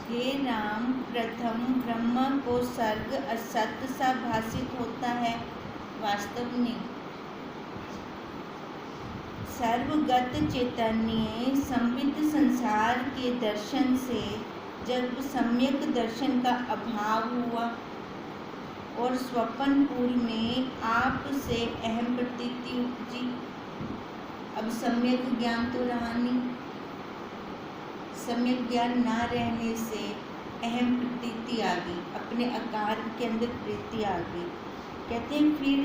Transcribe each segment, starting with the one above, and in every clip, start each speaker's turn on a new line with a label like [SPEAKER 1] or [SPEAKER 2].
[SPEAKER 1] हे राम, प्रथम ब्रह्म को सर्ग असत सा भासित होता है, वास्तव में सर्वगत चैतन्य संबित संसार के दर्शन से जब सम्यक दर्शन का अभाव हुआ और स्वप्नपुर में आप से अहम प्रतीति उपजी। अब सम्यक ज्ञान तो रहा नहीं, सम्यक ज्ञान ना रहने से अहम प्रतीति आ गई, अपने आकार के अंदर प्रीति आ गई। कहते हैं फिर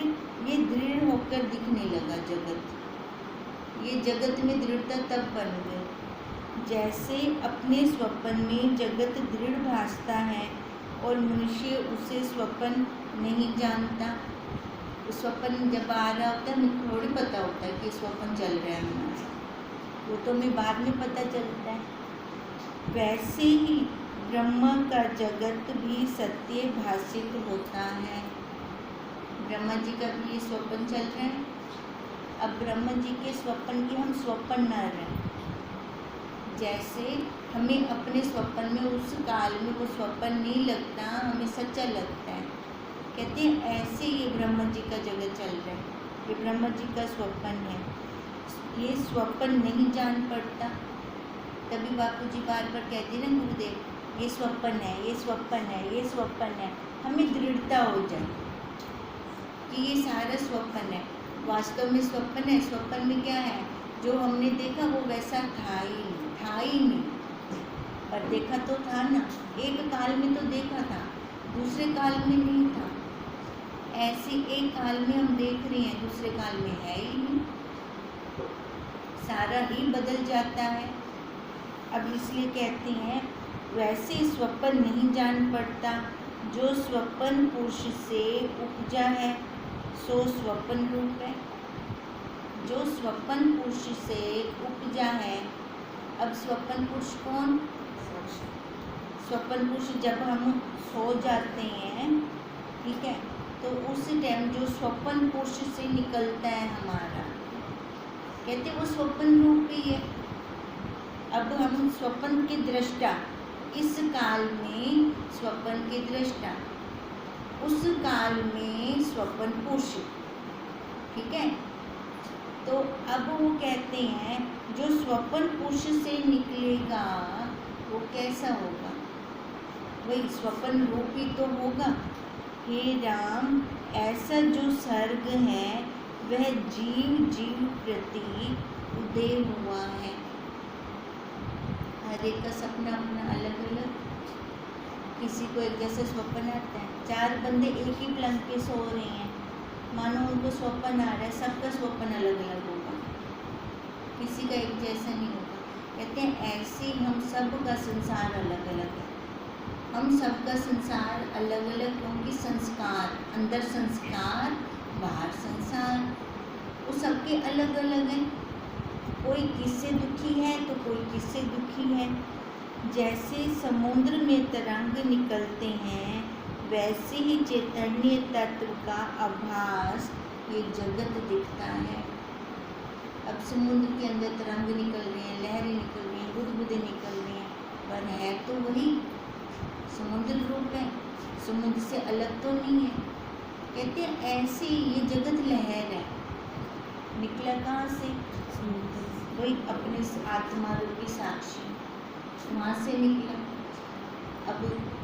[SPEAKER 1] ये दृढ़ होकर दिखने लगा जगत, ये जगत में दृढ़ता तब बन गई जैसे अपने स्वप्न में जगत दृढ़ भासता है और मनुष्य उसे स्वप्न नहीं जानता। स्वप्न जब आ रहा होता है मुझे थोड़ी पता होता है कि स्वप्न चल रहा है हमारा, वो तो हमें बाद में पता चलता है। वैसे ही ब्रह्म का जगत भी सत्य भाषित होता है। ब्रह्मा जी का भी ये स्वप्न चल रहा है। अब ब्रह्म जी के स्वप्न की हम स्वप्न न रहें, जैसे हमें अपने स्वप्न में उस काल में वो स्वप्न नहीं लगता, हमें सच्चा लगता है। कहते हैं ऐसे ये ब्रह्म जी का जगत चल रहा है, ये ब्रह्म जी का स्वप्न है। ये स्वप्न नहीं जान पड़ता, तभी बापू जी बार बार कहते हैं ना गुरुदेव ये स्वप्न है, ये स्वप्न है, ये स्वप्न है। हमें दृढ़ता हो जाए कि ये सारा स्वप्न है, वास्तव में स्वप्न है। स्वप्न में क्या है, जो हमने देखा वो वैसा था ही नहीं, पर देखा तो था ना, एक काल में तो देखा था, दूसरे काल में नहीं था। ऐसे एक काल में हम देख रहे हैं, दूसरे काल में है ही नहीं, सारा ही बदल जाता है। अब इसलिए कहते हैं वैसे स्वप्न नहीं जान पड़ता, जो स्वप्न पुरुष से उपजा है सो स्वप्न रूप है। जो स्वप्न पुरुष से उपजा है, अब स्वप्न पुरुष कौन? स्वप्न पुरुष जब हम सो जाते हैं, ठीक है, तो उस टाइम जो स्वप्न पुरुष से निकलता है हमारा, कहते वो स्वप्न रूप ही है। अब हम स्वप्न के दृष्टा, इस काल में स्वप्न के दृष्टा, उस काल में स्वप्न पुरुष, ठीक है। तो अब वो कहते हैं जो स्वप्न पुरुष से निकलेगा वो कैसा होगा, वही स्वप्न रूप ही तो होगा। हे राम, ऐसा जो सर्ग है वह जीव जीव प्रति उदय हुआ है। हर एक का सपना अपना अलग अलग, किसी को एक जैसे स्वप्न आता है। चार बंदे एक ही पलंग पे सो रहे हैं, मानो उनको स्वप्न आ रहा है, सबका स्वप्न अलग अलग होगा, किसी का एक जैसा नहीं होगा। कहते हैं ऐसे हम सब का संसार अलग अलग है, हम सबका संसार अलग अलग, क्योंकि संस्कार, अंदर संस्कार बाहर संसार, वो सबके अलग अलग हैं। कोई किससे दुखी है तो कोई किससे दुखी है। जैसे समुद्र में तरंग निकलते हैं, वैसे ही चैतन्य तत्व का आभास ये जगत दिखता है। अब समुद्र के अंदर तरंग निकल रहे हैं, लहरें निकल रही हैं, बुदबुदें निकल रही हैं, पर है तो वही समुद्र रूप है, समुद्र से अलग तो नहीं है। कहते हैं ऐसे ये जगत लहर है, निकला कहाँ से? वही अपने आत्मा रूपी साक्षी, वहाँ से निकला। अब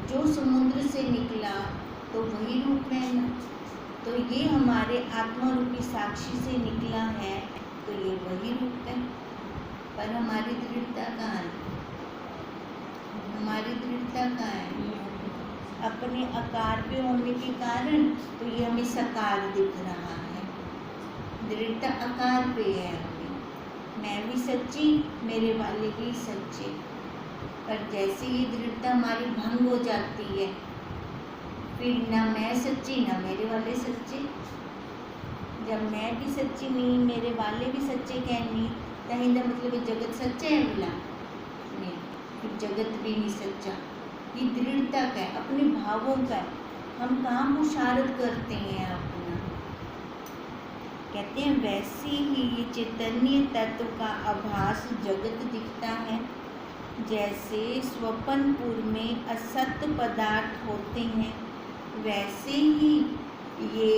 [SPEAKER 1] जो समुद्र से निकला तो वही रूप है ना, तो ये हमारे आत्मा रूपी साक्षी से निकला है, तो ये वही रूप है। पर हमारी दृढ़ता कहाँ है? हमारी दृढ़ता कहाँ है? अपने आकार पे होने के कारण तो ये हमें साकार दिख रहा है, दृढ़ता आकार पे है हमें। मैं भी सच्ची, मेरे वाले भी सच्चे, पर जैसे ये दृढ़ता हमारी भंग हो जाती है, फिर ना मैं सच्ची ना मेरे वाले सच्चे। जब मैं भी सच्ची नहीं, मेरे वाले भी सच्चे कहनी, तहिंदा मतलब जगत सच्चा है बोला नहीं, फिर जगत भी नहीं सच्चा। ये दृढ़ता का है, अपने भावों का है, हम कहाँ मुशारत करते हैं अपना। कहते हैं वैसे ही ये चैतन्य तत्व का आभास जगत दिखता है। जैसे स्वपनपुर में असत पदार्थ होते हैं, वैसे ही ये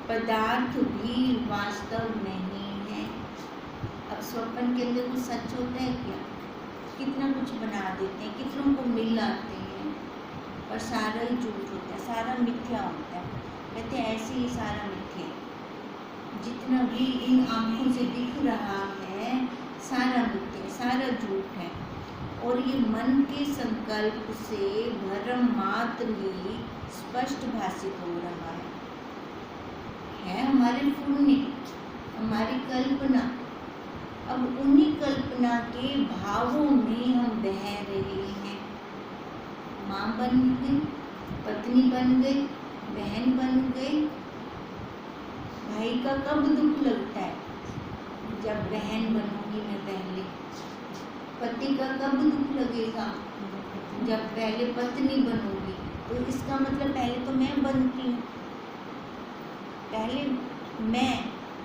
[SPEAKER 1] पदार्थ भी वास्तव नहीं है। अब स्वप्न के अंदर कुछ सच होता है क्या? कितना कुछ बना देते हैं, कितनों को मिल आते हैं, पर सारा ही झूठ होता है, सारा मिथ्या होता है। कहते हैं ऐसे ही सारा मिथ्या है, जितना भी इन आंखों से दिख रहा है सारा मिथ्या है, सारा झूठ है। और ये मन के संकल्प से भ्रम मात्र ही स्पष्ट भाषित हो रहा है हमारे पुण्य, हमारी कल्पना। अब उन्हीं कल्पना के भावों में हम बह रहे हैं। माँ बन गई, पत्नी बन गई, बहन बन गई। भाई का कब दुख लगता है? जब बहन बनूंगी मैं पहले। पति का कब दुख लगेगा? जब पहले पत्नी बनूंगी। तो इसका मतलब पहले तो मैं बनती हूँ, पहले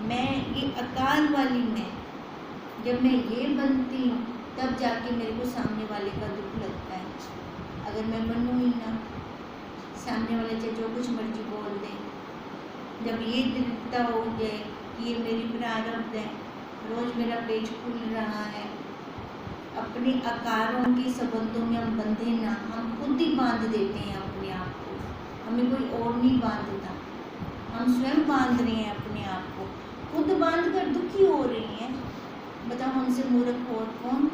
[SPEAKER 1] मैं ये आकार वाली मैं, जब मैं ये बनती हूँ तब जाके मेरे को सामने वाले का दुख लगता है। अगर मैं बनूँ ही ना, सामने वाले चाहे जो कुछ मर्जी बोल दे, जब ये दृढ़ता हो जाए कि ये मेरी प्रारब्ध है, रोज मेरा पेज खुल रहा है, अपने आकारों के संबंधों में हम बंधे ना, हम खुद ही बांध देते हैं अपने आप को, हमें कोई और नहीं बांधता, हम स्वयं बांध रहे हैं अपने आप को, खुद बांध कर दुखी हो रहे हैं। बताओ हमसे मूर्ख और कौन?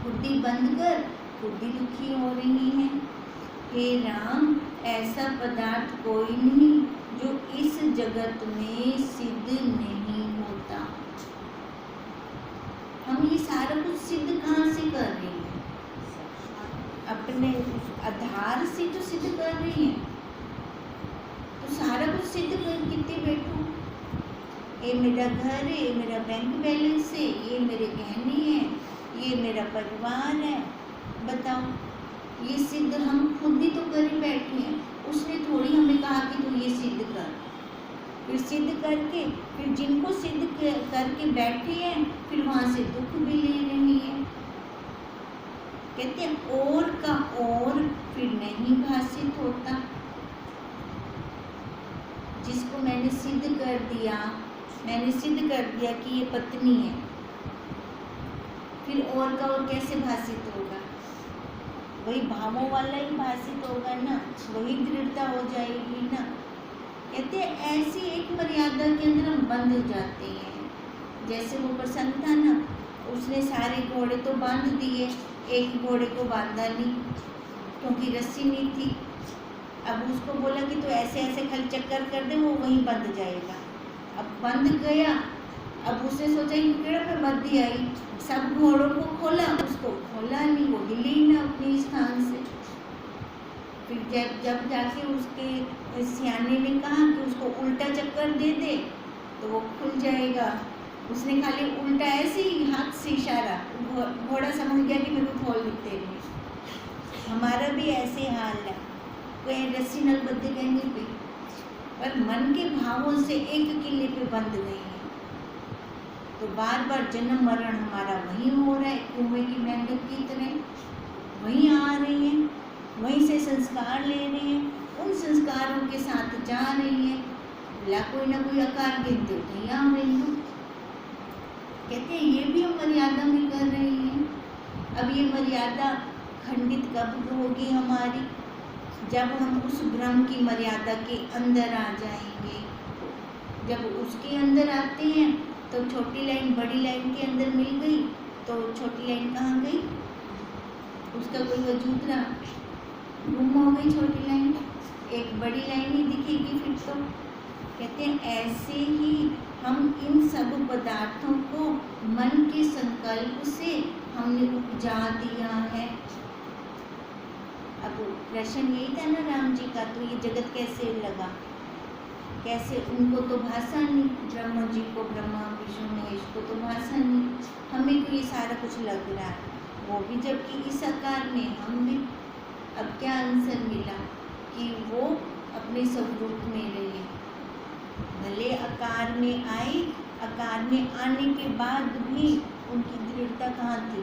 [SPEAKER 1] खुद ही बंद कर खुद ही दुखी हो रही हैं। हे राम, ऐसा पदार्थ कोई नहीं जो इस जगत में सिद्ध नहीं होता। हम ये सारा कुछ सिद्ध कहाँ से कर रहे हैं? अपने आधार से जो सिद्ध कर रही हैं। तो सारा कुछ सिद्ध कर कितने बैठो, ये मेरा घर है, ये मेरा बैंक बैलेंस है, ये मेरे गहने हैं, ये मेरा परिवार है। बताओ, ये सिद्ध हम खुद ही तो कर ही बैठे हैं। उसने थोड़ी हमें कहा कि तू ये सिद्ध कर। फिर सिद्ध करके, फिर जिनको सिद्ध करके बैठे हैं, फिर वहाँ से दुख भी ले रही है। कहते हैं और का और फिर नहीं भाषित होता। जिसको मैंने सिद्ध कर दिया, मैंने सिद्ध कर दिया कि ये पत्नी है, फिर और का और कैसे भाषित होगा? वही भावों वाला ही भाषित होगा ना, वही दृढ़ता हो जाएगी ना। कहते हैं ऐसी एक मर्यादा के अंदर हम बंध जाते हैं। जैसे वो प्रसन्न था ना, उसने सारे घोड़े तो बांध दिए, एक घोड़े को बांधा नहीं क्योंकि रस्सी नहीं थी। अब उसको बोला कि तू ऐसे ऐसे खाली चक्कर कर दे, वो वहीं बंध जाएगा। अब बंध गया, अब उसने सोचा कि पेड़ पे बंधी आई, सब घोड़ों को खोला, उसको खोला नहीं, वो हिली ही ना अपने स्थान से। फिर जब जाके उसके सियाने ने कहा कि उसको उल्टा चक्कर दे दे तो वो खुल जाएगा, उसने खाली उल्टा ऐसे ही हाथ से इशारा, घोड़ा समझ गया कि मेरे को खोल देते हैं। हमारा भी ऐसे हाल है, कोई रस्सी नल बंधे कहने पे, पर मन के भावों से एक किले पे बंध गए हैं। तो बार बार जन्म मरण हमारा वहीं हो रहा है, कुएं की मेंढक की तरह वहीं आ रही हैं, वहीं से संस्कार ले रहे हैं, उन संस्कारों के साथ जा रही हैं, ला कोई ना कोई आकार गिनते उठे आ रही हैं। कहते हैं ये भी हम मर्यादा में कर रहे हैं। अब ये मर्यादा खंडित कब होगी हमारी? जब हम उस ब्रह्म की मर्यादा के अंदर आ जाएंगे। जब उसके अंदर आते हैं तो छोटी लाइन बड़ी लाइन के अंदर मिल गई, तो छोटी लाइन कहाँ गई? उसका कोई वजूद रहा, गुम हो गई छोटी लाइन, एक बड़ी लाइन ही दिखेगी फिर तो। कहते हैं ऐसे ही हम इन सब पदार्थों को मन के संकल्प से हमने उपजा दिया है। अब प्रश्न यही था ना राम जी का, तो ये जगत कैसे लगा? कैसे? उनको तो भाषा नहीं, ब्रह्मा जी को, ब्रह्मा विष्णु महेश को तो भाषा नहीं, हमें तो ये सारा कुछ लग रहा है, वो भी जबकि इस आकार में, हम भी। अब क्या आंसर मिला कि वो अपने स्वरूप में रहे, भले आकार में आए, आकार में आने के बाद भी उनकी दृढ़ता कहाँ थी?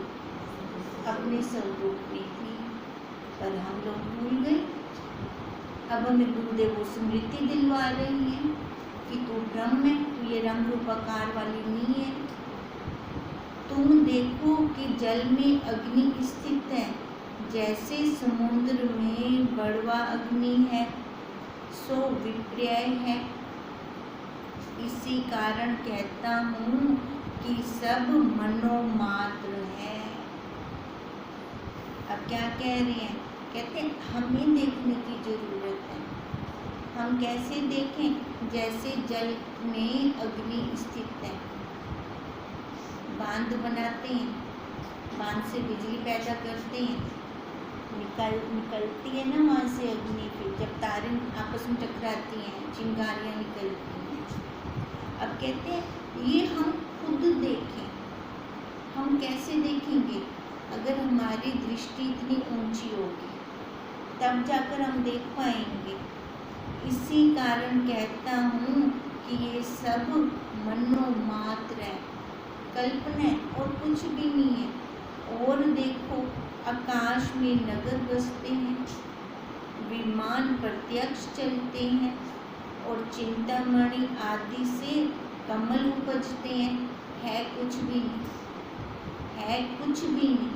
[SPEAKER 1] अपने स्वरूप में थी, पर हम लोग भूल गए। अब हमें गुरुदेव वो स्मृति दिलवा रही है कि तू ब्रह्म है, तू ये रंग रूप आकार वाली नहीं है। तुम देखो कि जल में अग्नि स्थित है, जैसे समुद्र में बड़वा अग्नि है, सो विपर्य है। इसी कारण कहता हूँ कि सब मनोमात्र है। अब क्या कह रहे हैं? कहते हैं हमें देखने की जरूरत है। हम कैसे देखें? जैसे जल में अग्नि स्थित है, बांध बनाते हैं, बांध से बिजली पैदा करते हैं, निकलती है ना वहाँ से अग्नि पे, जब तारे आपस में टकराती हैं, चिंगारियाँ निकलती हैं। अब कहते हैं ये हम खुद देखें। हम कैसे देखेंगे? अगर हमारी दृष्टि इतनी ऊंची होगी तब जाकर हम देख पाएंगे। इसी कारण कहता हूँ कि ये सब मनोमात्र है, कल्पना है और कुछ भी नहीं है। और देखो आकाश में नगर बसते हैं, विमान प्रत्यक्ष चलते हैं और चिंतामणि आदि से कमल उपजते हैं। है कुछ भी नहीं, है कुछ भी नहीं,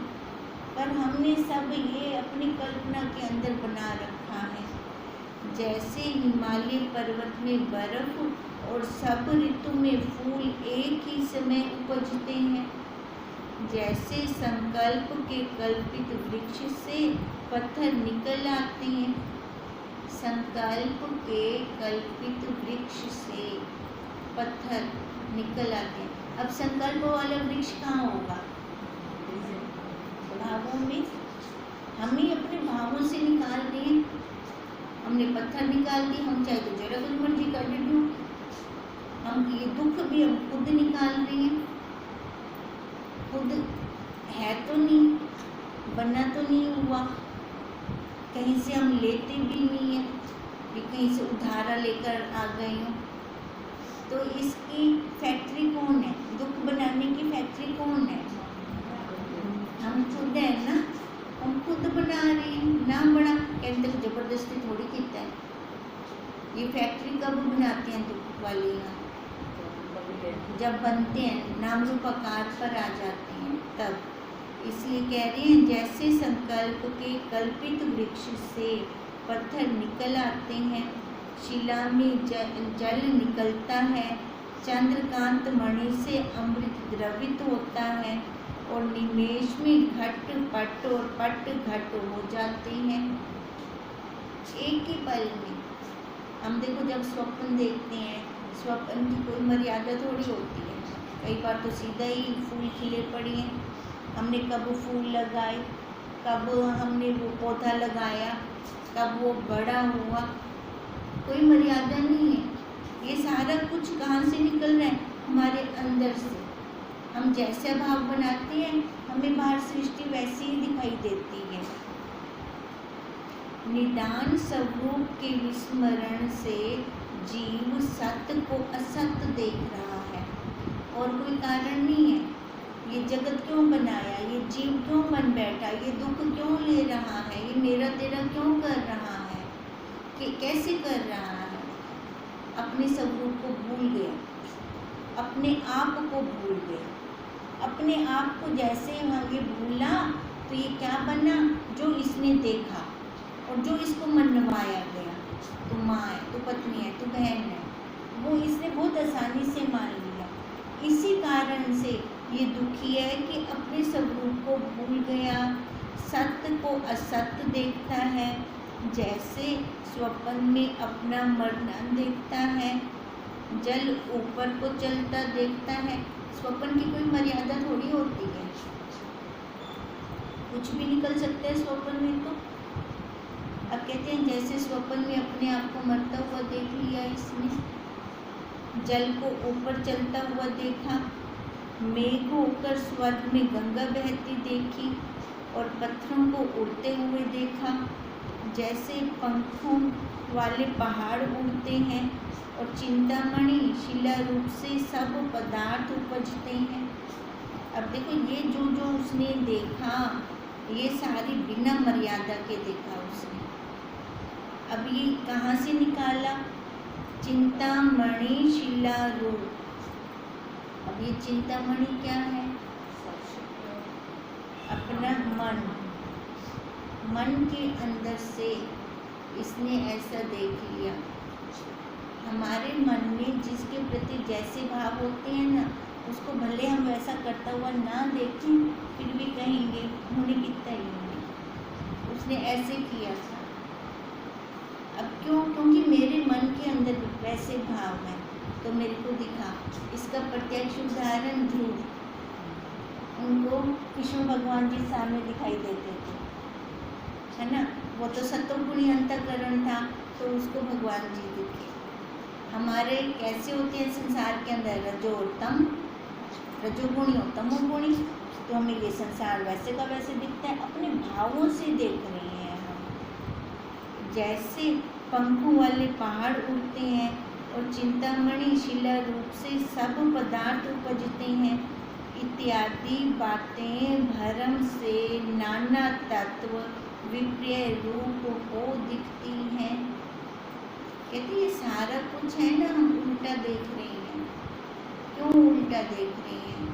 [SPEAKER 1] पर हमने सब ये अपनी कल्पना के अंदर बना रखा है। जैसे हिमालय पर्वत में बर्फ और सब ऋतु में फूल एक ही समय उपजते हैं, जैसे संकल्प के कल्पित वृक्ष से पत्थर निकल आते हैं। संकल्प के कल्पित वृक्ष से पत्थर निकल आते हैं। अब संकल्प वाला वृक्ष कहाँ होगा? भावों में। हम ही अपने भावों से निकाल रहे हैं। हमने पत्थर निकाल दिए, हम चाहे तो जरा कुछ मर्जी कर लेते हो। हम ये दुख भी हम खुद निकाल रहे हैं। खुद है तो नहीं, बना तो नहीं हुआ, कहीं से हम लेते भी नहीं है कि कहीं से उधारा लेकर आ गए हो। तो इसकी फैक्ट्री कौन है? दुख बनाने की फैक्ट्री कौन है? हम खुद है ना। हम खुद बना रहे हैं। ना बना कहते तो जबरदस्ती थोड़ी किया है। ये फैक्ट्री कब बनाते हैं दुख वाली? यहाँ जब बनते हैं, नाम रूप आकार पर आ जाते हैं तब। इसलिए कह रहे हैं जैसे संकल्प के कल्पित वृक्ष से पत्थर निकल आते हैं, शिला में जल निकलता है, चंद्रकांत मणि से अमृत द्रवित होता है और निमेष में घट पट और पट घट हो जाते हैं। एक ही पल में। हम देखो जब स्वप्न देखते हैं, स्वप्न की कोई मर्यादा थोड़ी होती है। कई बार तो सीधा ही फूल खिले पड़े हैं। हमने कब फूल लगाए, कब हमने वो पौधा लगाया, कब वो बड़ा हुआ, कोई मर्यादा नहीं है। ये सारा कुछ कहाँ से निकल रहा है? हमारे अंदर से। हम जैसे भाव बनाते हैं, हमें बाहर सृष्टि वैसी ही दिखाई देती है। निदान स्वरूप के विस्मरण से जीव सत्य को असत्य देख रहा है और कोई कारण नहीं है। ये जगत क्यों बनाया? ये जीव क्यों बन बैठा? ये दुख क्यों ले रहा है? ये मेरा तेरा क्यों कर रहा है? कि कैसे कर रहा है? अपने स्वरूप को भूल गया, अपने आप को भूल गया। अपने आप को जैसे ये भूला तो ये क्या बना? जो इसने देखा और जो इसको मनवाया गया, तू माँ है, तू पत्नी है, तू बहन है, वो इसने बहुत आसानी से मान लिया। इसी कारण से ये दुखी है कि अपने स्वरूप को भूल गया, सत्य को असत्य देखता है, जैसे स्वप्न में अपना मरण देखता है, जल ऊपर को चलता देखता है। स्वप्न की कोई मर्यादा थोड़ी होती है, कुछ भी निकल सकता है स्वप्न में। तो अब कहते हैं जैसे स्वप्न में अपने आप को मरता हुआ देख लिया इसने, जल को ऊपर चलता हुआ देखा, मेघ होकर स्वर्ग में गंगा बहती देखी और पत्थरों को उड़ते हुए देखा, जैसे पंखों वाले पहाड़ उड़ते हैं और चिंतामणि शिला रूप से सब पदार्थ उपजते हैं। अब देखो ये जो जो उसने देखा, ये सारी बिना मर्यादा के देखा उसने। अब ये कहाँ से निकाला? चिंतामणि शिला रूप। अब ये चिंतामणि क्या है? अपना मन, मन के अंदर से इसने ऐसा देख लिया। हमारे मन में जिसके प्रति जैसे भाव होते हैं ना, उसको भले हम वैसा करता हुआ ना देखें, फिर भी कहेंगे उन्होंने कितना ही नहीं, उसने ऐसे किया था। अब क्यों? क्योंकि मेरे मन के अंदर वैसे भाव है तो मेरे को दिखा। इसका प्रत्यक्ष उदाहरण ध्रुव, उनको कृष्ण भगवान जी सामने दिखाई देते थे, है ना। वो तो सत्वगुणी अंतःकरण था तो उसको भगवान जी दिखे। हमारे कैसे होते हैं संसार के अंदर? रजोतम, रजोगुणी और तमोगुणी, तो हमें ये संसार वैसे का वैसे दिखता है, अपने भावों से देख रहे हैं हम। जैसे पंखों वाले पहाड़ उड़ते हैं और चिंतामणि शिला रूप से सब पदार्थ उपजते हैं, इत्यादि बातें भ्रम से नाना तत्व विपर्य रूप हो दिखती हैं। कहते ये सारा कुछ है ना, हम उल्टा देख रहे हैं। क्यों उल्टा देख रहे हैं?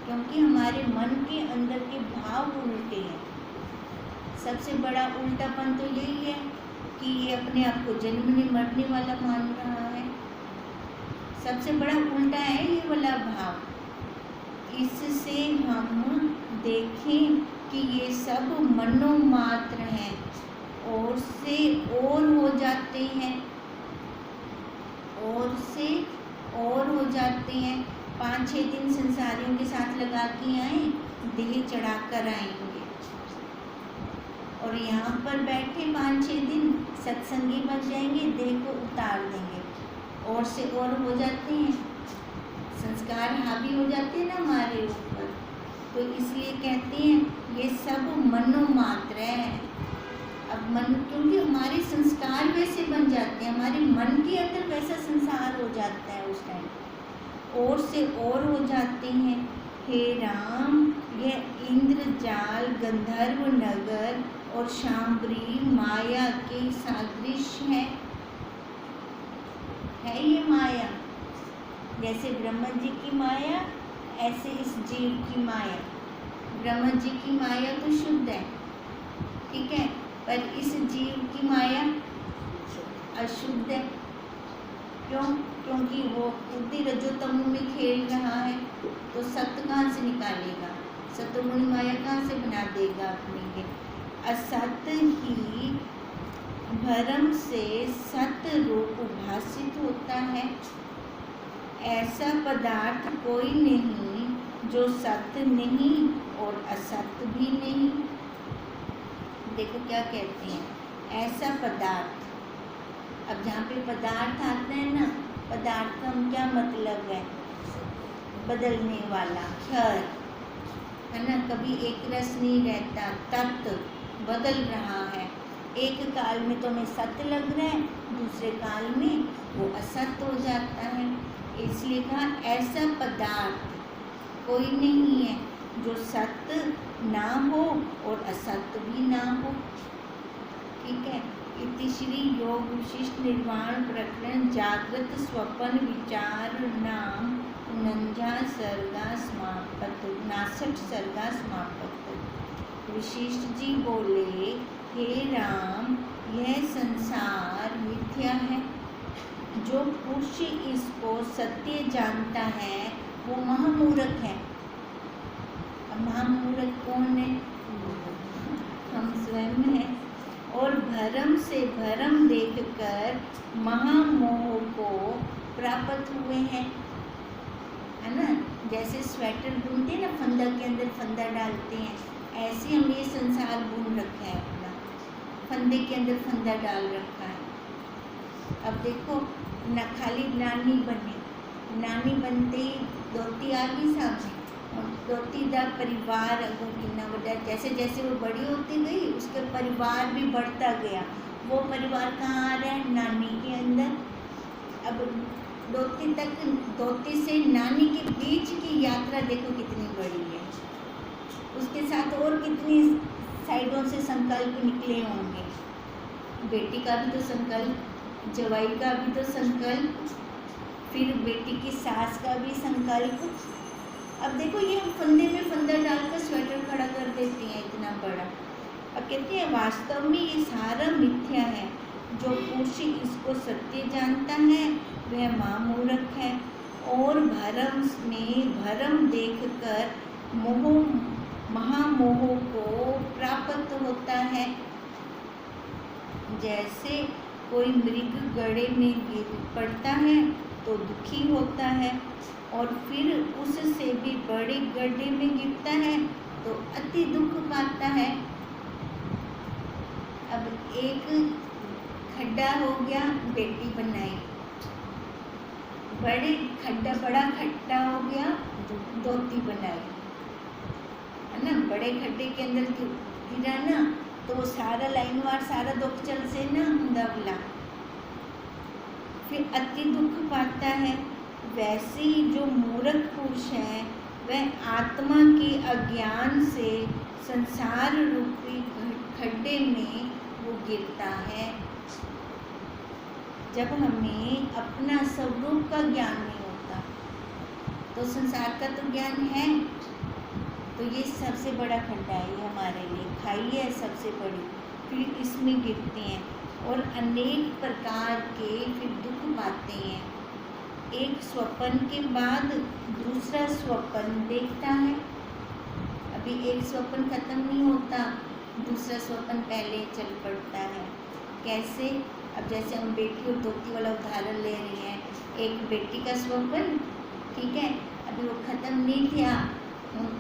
[SPEAKER 1] क्योंकि हमारे मन के अंदर के भाव उल्टे हैं। सबसे बड़ा उल्टापन तो यही है कि ये अपने आप को जन्मने मरने वाला मान रहा है। सबसे बड़ा उल्टा है ये वाला भाव। इससे हम देखें कि ये सब मनोमात्र हैं, और से और हो जाते हैं, और से और हो जाते हैं। 5-6 दिन संसारियों के साथ लगा के आए, देह चढ़ा कर आएंगे, और यहाँ पर बैठे 5-6 दिन सत्संगी बन जाएंगे, देह को उतार देंगे, और से और हो जाते हैं, संस्कार हावी हो जाते हैं ना हमारे ऊपर। तो इसलिए कहते हैं ये सब मनोमात्र है। अब मन, क्योंकि हमारे संस्कार वैसे बन जाते हैं, हमारे मन के अंदर वैसा संसार हो जाता है उस टाइम, और से और हो जाते हैं। हे राम, यह इंद्रजाल, गंधर्व नगर और शांबरी माया के सादृश्य है ये माया। जैसे ब्रह्मा जी की माया, ऐसे इस जीव की माया। ब्रह्मा जी की माया तो शुद्ध है, ठीक है, पर इस जीव की माया अशुद्ध है। क्यों? क्योंकि वो बुद्धि रजोतमो में खेल रहा है, तो सत्य कहाँ से निकालेगा? सत्वगुणी माया कहाँ से बना देगा अपने के? असत्य ही भ्रम से सत्य रूप भाषित होता है। ऐसा पदार्थ कोई नहीं जो सत्य नहीं और असत्य भी नहीं। देखो क्या कहते हैं, ऐसा पदार्थ। अब जहाँ पे पदार्थ आता है ना, पदार्थ का क्या मतलब है? बदलने वाला, क्षर, है ना। कभी एक रस नहीं रहता, तत्व बदल रहा है। एक काल में तो हमें सत्य लग रहा है, दूसरे काल में वो असत्य हो जाता है। इसलिए कहा ऐसा पदार्थ कोई नहीं है जो सत्य ना हो और असत्य भी ना हो, ठीक है। इति श्री योग विशिष्ट निर्वाण प्रकरण जागृत स्वप्न विचार नाम 49 सर्गा समापत, 59 सर्गा समापत। वशिष्ठ जी बोले, हे राम, यह संसार मिथ्या है। जो पुरुष इसको सत्य जानता है वो महामूर्ख है। अब महामूर्ख कौन है? हम स्वयं हैं। और भ्रम से भ्रम देखकर महामोह को प्राप्त हुए हैं, है ना। जैसे स्वेटर बुनते हैं ना, फंदा के अंदर फंदा डालते हैं, ऐसे हम ये संसार बुन रखा है, अपना फंदे के अंदर फंदा डाल रखा है। अब देखो न खाली नानी बने, नानी बनते ही धोती आ गई सामने, और धोतीदार परिवार अगर कितना बड़ा, जैसे जैसे वो बड़ी होती गई उसके परिवार भी बढ़ता गया। वो परिवार कहाँ आ रहा है? नानी के अंदर। अब धोती से नानी के बीच की यात्रा देखो कितनी बड़ी है। उसके साथ और कितनी साइडों से संकल्प निकले होंगे। बेटी का भी तो संकल्प, जवाई का भी तो संकल्प, फिर बेटी की सास का भी संकल्प। अब देखो ये फंदे में फंदा डालकर स्वेटर खड़ा कर देती हैं इतना बड़ा। अब कहती है वास्तव में ये सारा मिथ्या है। जो पुरुष इसको सत्य जानता है वह महामूर्ख है और भरम में भरम देखकर महामोह को प्राप्त होता है। जैसे कोई मृग गड्ढे में गिर पड़ता है तो दुखी होता है और फिर उससे भी बड़े गड्ढे में गिरता है तो अति दुख पाता है। अब एक खड्डा हो गया, बेटी बनाई, बड़ा खड्डा हो गया, धोती बनाई, है ना। बड़े खड्डे के अंदर गिरा ना तो सारा लाइनवार सारा दुख चल से ना दबला, फिर अति दुख पाता है। वैसे ही जो मूर्ख पुरुष है वह आत्मा के अज्ञान से संसार रूपी खड्डे में वो गिरता है। जब हमें अपना स्वरूप का ज्ञान नहीं होता तो संसार का तो ज्ञान है, तो ये सबसे बड़ा खड्डा है ये हमारे लिए, खाई है सबसे बड़ी, फिर इसमें गिरते हैं और अनेक प्रकार के फिर दुख पाते हैं। एक स्वप्न के बाद दूसरा स्वप्न देखता है। अभी एक स्वप्न खत्म नहीं होता, दूसरा स्वप्न पहले चल पड़ता है। कैसे? अब जैसे हम बेटी और धोती वाला उदाहरण ले रहे हैं, एक बेटी का स्वप्न, ठीक है, अभी वो खत्म नहीं किया,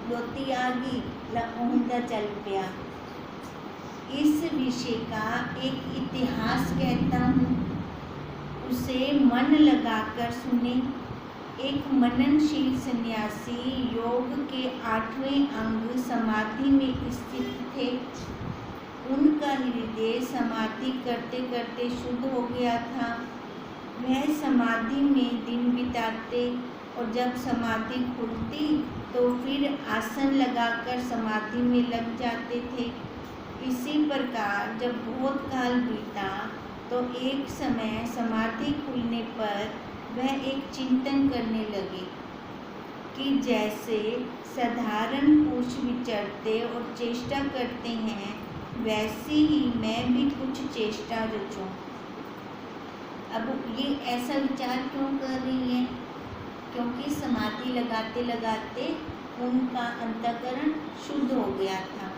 [SPEAKER 1] धोती आ गई, ऊँधा चल पिया। इस विषय का एक इतिहास कहता हूँ, उसे मन लगाकर सुने। एक मननशील सन्यासी योग के 8वें अंग समाधि में स्थित थे। उनका हृदय समाधि करते करते शुद्ध हो गया था। वह समाधि में दिन बिताते और जब समाधि खुलती तो फिर आसन लगाकर समाधि में लग जाते थे। इसी प्रकार जब बहुत काल बीता तो एक समय समाधि खुलने पर वह एक चिंतन करने लगे कि जैसे साधारण पुरुष विचरते और चेष्टा करते हैं वैसे ही मैं भी कुछ चेष्टा रचूं। अब ये ऐसा विचार क्यों कर रही हैं? क्योंकि समाधि लगाते लगाते उनका अंतःकरण शुद्ध हो गया था।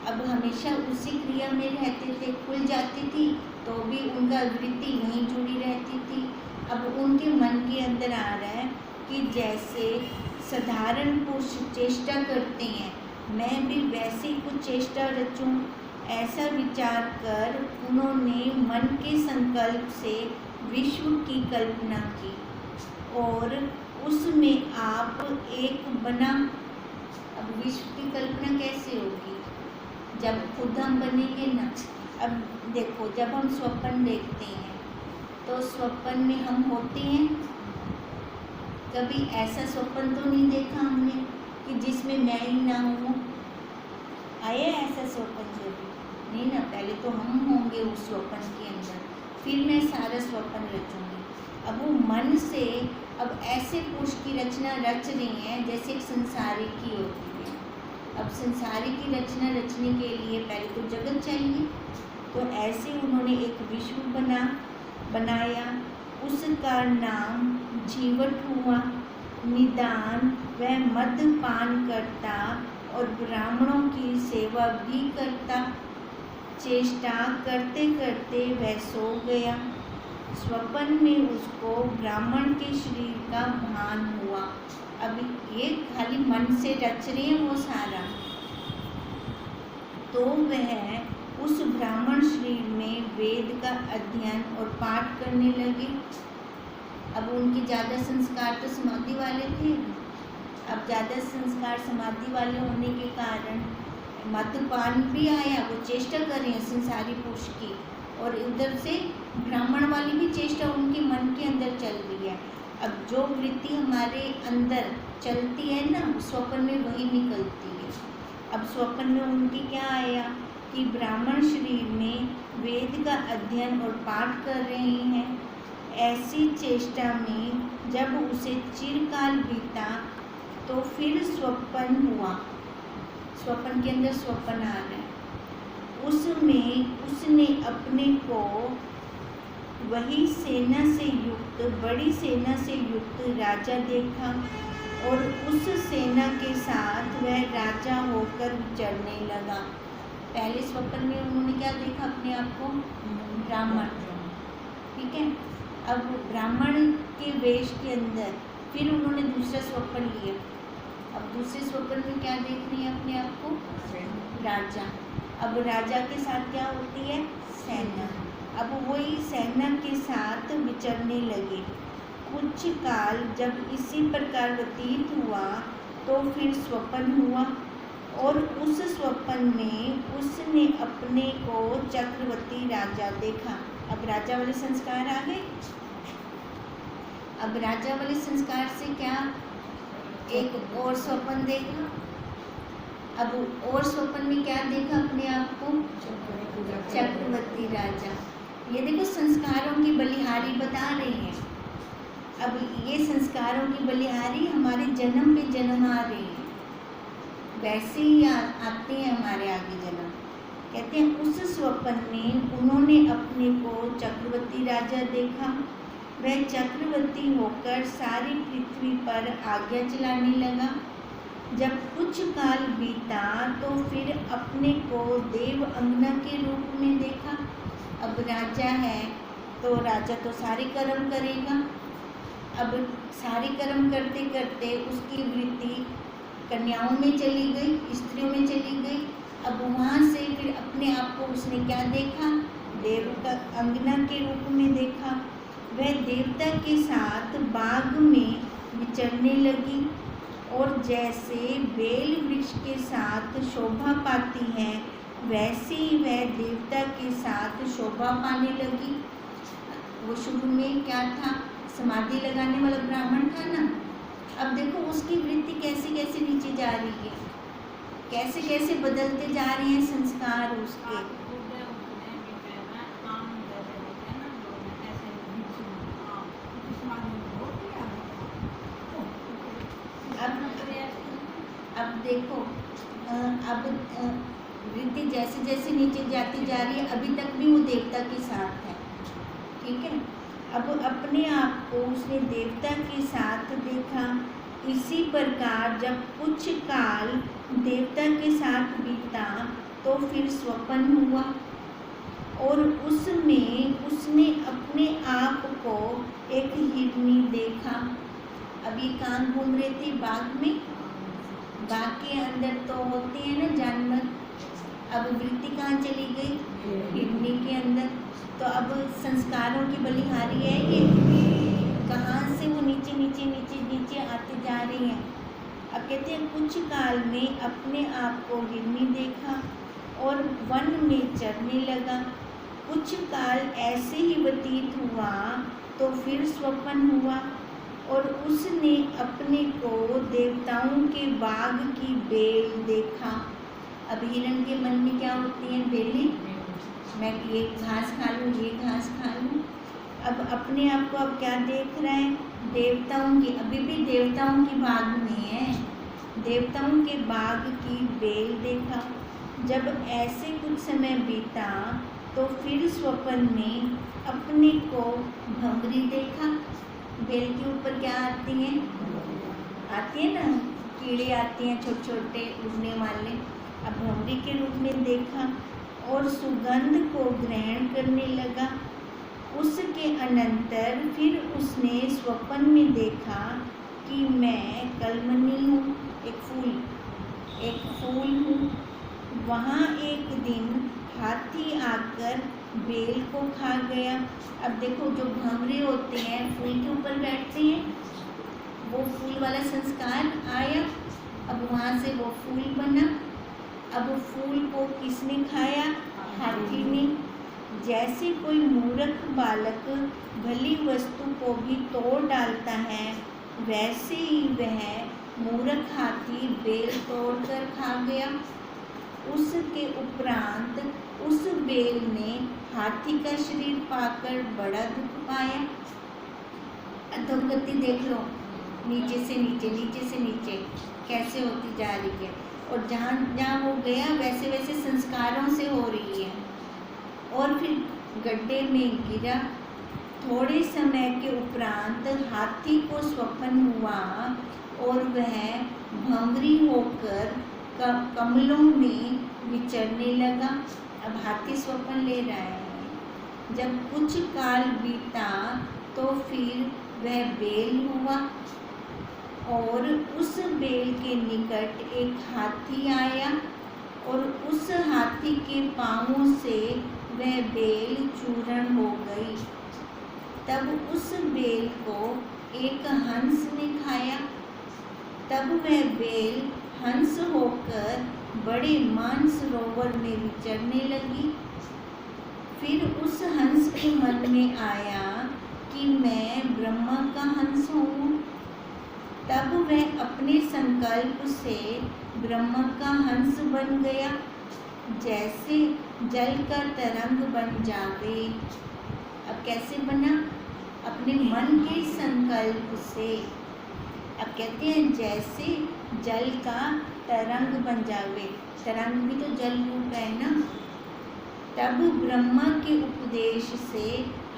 [SPEAKER 1] अब हमेशा उसी क्रिया में रहते थे, खुल जाती थी तो भी उनका वृत्ति वहीं जुड़ी रहती थी। अब उनके मन के अंदर आ रहा है कि जैसे साधारण पुरुष चेष्टा करते हैं मैं भी वैसे ही कुछ चेष्टा रचूं। ऐसा विचार कर उन्होंने मन के संकल्प से विश्व की कल्पना की और उसमें आप एक बना। अब विश्व की कल्पना कैसे होगी? जब खुद हम बनेंगे ना। अब देखो, जब हम स्वप्न देखते हैं तो स्वप्न में हम होते हैं। कभी ऐसा स्वप्न तो नहीं देखा हमने कि जिसमें मैं ही ना हूँ। आया ऐसा स्वप्न? जब नहीं ना, पहले तो हम होंगे उस स्वप्न के अंदर, फिर मैं सारा स्वप्न रचूँगी। अब वो मन से अब ऐसे पुरुष की रचना रच रही हैं जैसे एक संसारी की होती है। अब संसारी की रचना रचने के लिए पहले तो जगत चाहिए, तो ऐसे उन्होंने एक विश्व बनाया। उसका नाम जीवट हुआ। निदान वह मद्यपान करता और ब्राह्मणों की सेवा भी करता। चेष्टा करते करते वह सो गया। स्वप्न में उसको ब्राह्मण के शरीर का भान हुआ। अब ये खाली मन से रच रहे हैं वो सारा, तो वह उस ब्राह्मण शरीर में वेद का अध्ययन और पाठ करने लगे। अब उनके ज़्यादा संस्कार तो समाधि वाले थे। अब ज़्यादा संस्कार समाधि वाले होने के कारण मद्यपान भी आया, वो चेष्टा कर रहे हैं संसारी पुरुष की, और उधर से ब्राह्मण वाली भी चेष्टा उनके मन के अंदर चल रही है। अब जो वृत्ति हमारे अंदर चलती है ना, स्वप्न में वही निकलती है। अब स्वप्न में उनकी क्या आया कि ब्राह्मण शरीर में वेद का अध्ययन और पाठ कर रही हैं। ऐसी चेष्टा में जब उसे चिरकाल बीता तो फिर स्वप्न हुआ। स्वप्न के अंदर स्वप्न आ रहा है, उसमें उसने अपने को वही सेना से युक्त, बड़ी सेना से युक्त राजा देखा और उस सेना के साथ वह राजा होकर विचरने लगा। पहले स्वप्न में उन्होंने क्या देखा अपने आप को? ब्राह्मण, ठीक है। अब ब्राह्मण के वेश के अंदर फिर उन्होंने दूसरा स्वप्न लिया। अब दूसरे स्वप्न में क्या देख रही है अपने आप को? राजा। अब राजा के साथ क्या होती है? सेना। अब वही सेना के साथ विचरने लगे। कुछ काल जब इसी प्रकार व्यतीत हुआ तो फिर स्वप्न हुआ और उस स्वप्न में उसने अपने को चक्रवर्ती राजा देखा। अब राजा वाले संस्कार आ गए। अब राजा वाले संस्कार से क्या एक और स्वप्न देखा। अब और स्वप्न में क्या देखा अपने आप को? चक्रवर्ती राजा। ये देखो संस्कारों की बलिहारी बता रही है। अब ये संस्कारों की बलिहारी हमारे जन्म पे जन्म आ रही है, वैसे ही आते हैं हमारे आगे जन्म। कहते हैं उस स्वप्न में उन्होंने अपने को चक्रवर्ती राजा देखा। वह चक्रवर्ती होकर सारी पृथ्वी पर आज्ञा चलाने लगा। जब कुछ काल बीता तो फिर अपने को देव अंगना के रूप में देखा। अब राजा है तो राजा तो सारे कर्म करेगा। अब सारे कर्म करते करते उसकी वृत्ति कन्याओं में चली गई, स्त्रियों में चली गई। अब वहाँ से फिर अपने आप को उसने क्या देखा? देव का अंगना के रूप में देखा। वह देवता के साथ बाग में विचरने लगी और जैसे बेल वृक्ष के साथ शोभा पाती है वैसे ही वह देवता के साथ शोभा पाने लगी। वो शुरू में क्या था? समाधि लगाने वाला ब्राह्मण था ना। अब देखो उसकी वृत्ति कैसे कैसे नीचे जा रही है, कैसे कैसे बदलते जा रहे हैं संस्कार उसके। अब देखो अब वृत्ति जैसे जैसे नीचे जाती जा रही है, अभी तक भी वो देवता के साथ है, ठीक है। अब अपने आप को उसने देवता के साथ देखा। इसी प्रकार जब कुछ काल देवता के साथ बीता तो फिर स्वप्न हुआ और उसमें उसने अपने आप को एक हिरनी देखा। अभी कहाँ घूम रहे थे? बाग में। बाग के अंदर तो होते हैं ना जानवर। अब वृत्ति कहाँ चली गई? हिरनी के अंदर। तो अब संस्कारों की बलिहारी है ये, कहाँ से वो नीचे नीचे नीचे नीचे आते जा रही हैं। अब कहते हैं कुछ काल में अपने आप को हिरनी देखा और वन में चरने लगा। कुछ काल ऐसे ही व्यतीत हुआ तो फिर स्वप्न हुआ और उसने अपने को देवताओं के बाग की बेल देखा। अब हिरण के मन में क्या होती है? बेलें। मैं ये घास खा लूँ, ये घास खा लूँ। अब अपने आप को अब क्या देख रहा है? देवताओं की, अभी भी देवताओं के बाग में है, देवताओं के बाग की बेल देखा। जब ऐसे कुछ समय बीता तो फिर स्वप्न में अपने को भंवरी देखा। बेल के ऊपर क्या आती हैं? आती है ना, कीड़े आती हैं छोटे छोटे उड़ने वाले। अब भंवरी के रूप में देखा और सुगंध को ग्रहण करने लगा। उसके अनंतर फिर उसने स्वप्न में देखा कि मैं कलमनी हूँ, एक फूल हूँ। वहाँ एक दिन हाथी आकर बेल को खा गया। अब देखो जो भंवरे होते हैं फूल के ऊपर बैठते हैं, वो फूल वाला संस्कार आया। अब वहाँ से वो फूल बना। अब फूल को किसने खाया? हाथी ने। जैसे कोई मूर्ख बालक भली वस्तु को भी तोड़ डालता है, वैसे ही वह मूर्ख हाथी बेल तोड़कर खा गया। उसके उपरांत उस बेल ने हाथी का शरीर पाकर बड़ा दुख पाया। अधोगति देख लो, नीचे से नीचे, नीचे से नीचे कैसे होती जा रही है, और जहाँ जहाँ वो गया वैसे वैसे संस्कारों से हो रही है। और फिर गड्ढे में गिरा। थोड़े समय के उपरांत हाथी को स्वप्न हुआ और वह भंवरी होकर कमलों में विचरने लगा। अब हाथी स्वप्न ले रहा है। जब कुछ काल बीता तो फिर वह बेल हुआ और उस बेल के निकट एक हाथी आया और उस हाथी के पांवों से वह बेल चूर्ण हो गई। तब उस बेल को एक हंस ने खाया। तब वह बेल हंस होकर बड़े मानसरोवर में विचरने लगी। फिर उस हंस के मन में आया कि मैं ब्रह्मा का हंस हूँ। तब वह अपने संकल्प से ब्रह्मा का हंस बन गया, जैसे जल का तरंग बन जावे। अब कैसे बना? अपने मन के संकल्प से। अब कहते हैं जैसे जल का तरंग बन जावे। तरंग भी तो जल रूप है ना। तब ब्रह्मा के उपदेश से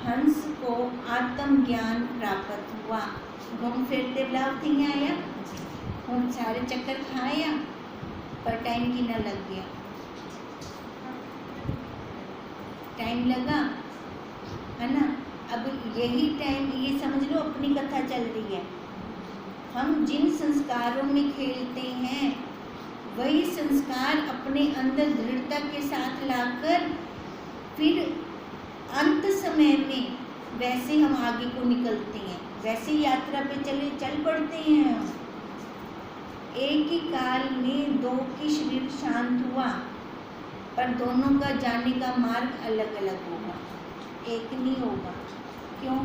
[SPEAKER 1] हंस को आत्मज्ञान प्राप्त हुआ। घूम फिरते ब्लाव थी आया और सारे चक्कर खाया, पर टाइम की न लग गया। टाइम लगा है ना। अब यही टाइम, ये समझ लो अपनी कथा चल रही है। हम जिन संस्कारों में खेलते हैं वही संस्कार अपने अंदर दृढ़ता के साथ लाकर फिर अंत समय में वैसे हम आगे को निकलते हैं, वैसे यात्रा पे चल पड़ते हैं। एक ही काल में दो की शरीर शांत हुआ, पर दोनों का जाने का मार्ग अलग अलग होगा, एक नहीं होगा। क्यों?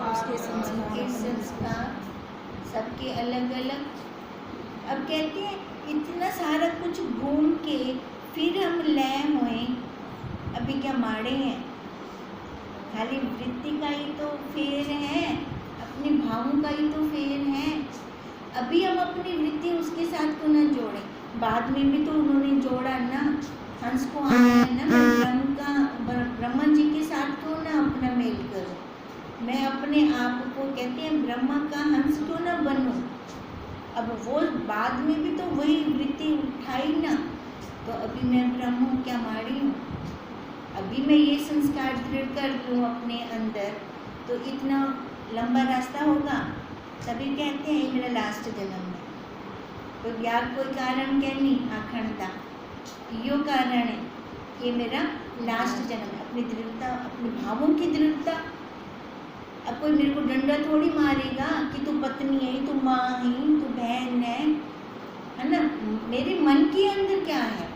[SPEAKER 1] उसके संस्कार सबके अलग अलग। अब कहते हैं इतना सारा कुछ घूम के फिर हम लय हुए, अभी क्या माड़े हैं? खाली वृत्ति का ही तो फेर है, अपने भावों का ही तो फेर है। अभी हम अपनी वृत्ति उसके साथ को न जोड़ें। बाद में भी तो उन्होंने जोड़ा ना, हंस को आया ना, मैं ब्रह्मा जी के साथ क्यों ना अपना मेल करूं। मैं अपने आप को कहते हैं ब्रह्मा का हंस क्यों ना बनूं। अब वो बाद में भी तो वही वृत्ति उठाई ना, तो अभी मैं ब्रह्म हूँ, क्या माड़ी हूँ। अभी मैं ये संस्कार दृढ़ कर लूँ अपने अंदर, तो इतना लंबा रास्ता होगा। तभी कहते हैं ये मेरा लास्ट जन्म है। तो या कोई कारण क्या नहीं, आखंडता यो कारण है, ये मेरा लास्ट जन्म है। अपनी दृढ़ता, अपने भावों की दृढ़ता। अब कोई मेरे को डंडा थोड़ी मारेगा कि तू पत्नी है, तू माँ है, तू बहन है ना। मेरे मन के अंदर क्या है,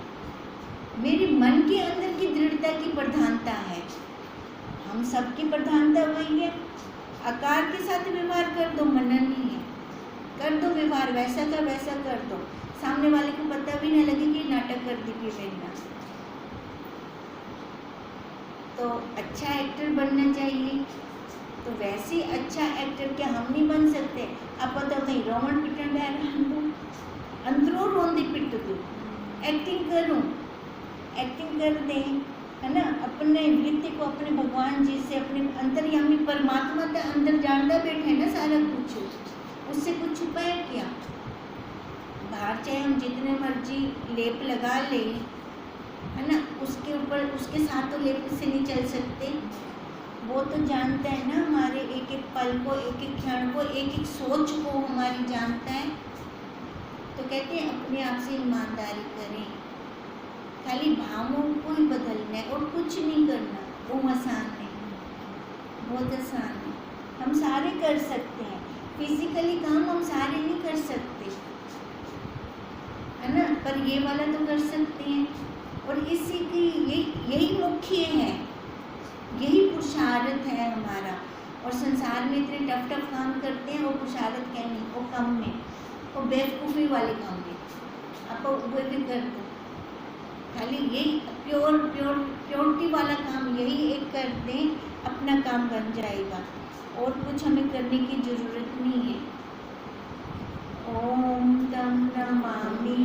[SPEAKER 1] मेरे मन के अंदर की दृढ़ता की प्रधानता है। हम सबकी प्रधानता वही है। आकार के साथ व्यवहार कर दो, मनन नहीं है, कर दो व्यवहार वैसा का वैसा कर दो, सामने वाले को पता भी ना लगे कि नाटक कर दी कि बेटा। तो अच्छा एक्टर बनना चाहिए, तो वैसे अच्छा एक्टर क्या हम नहीं बन सकते? आप पता नहीं रोमन पिटन बैर अंदरों रोंदी पिट दो, एक्टिंग करूँ, एक्टिंग कर दें, है ना। अपने वृत्ति को अपने भगवान जी से, अपने अंतर्यामी परमात्मा के अंदर जानता बैठे ना सारा कुछ, उससे कुछ छुपाए क्या? बाहर चाहे हम जितने मर्जी लेप लगा लें, है ना, उसके ऊपर उसके साथ तो लेप से नहीं चल सकते। वो तो जानता है ना हमारे एक एक पल को, एक एक क्षण को, एक एक सोच को हमारी जानता है। तो कहते हैं अपने आप से ईमानदारी करें, खाली भावों को ही बदलना है और कुछ नहीं करना। वो आसान है, बहुत आसान है, हम सारे कर सकते हैं। फिजिकली काम हम सारे नहीं कर सकते, है ना, पर ये वाला तो कर सकते हैं। और इसी की यही मुख्य है, यही पुरुषार्थ है हमारा। और संसार में इतने टफ टफ काम करते हैं, वो पुरुषार्थ क्या नहीं, वो कम में, वो बेवकूफ़ी वाले काम में आपको वो भी कर दो। खाली यही प्योरिटी वाला काम यही एक कर दें, अपना काम बन जाएगा, और कुछ हमें करने की ज़रूरत नहीं है। ओम तम नमामि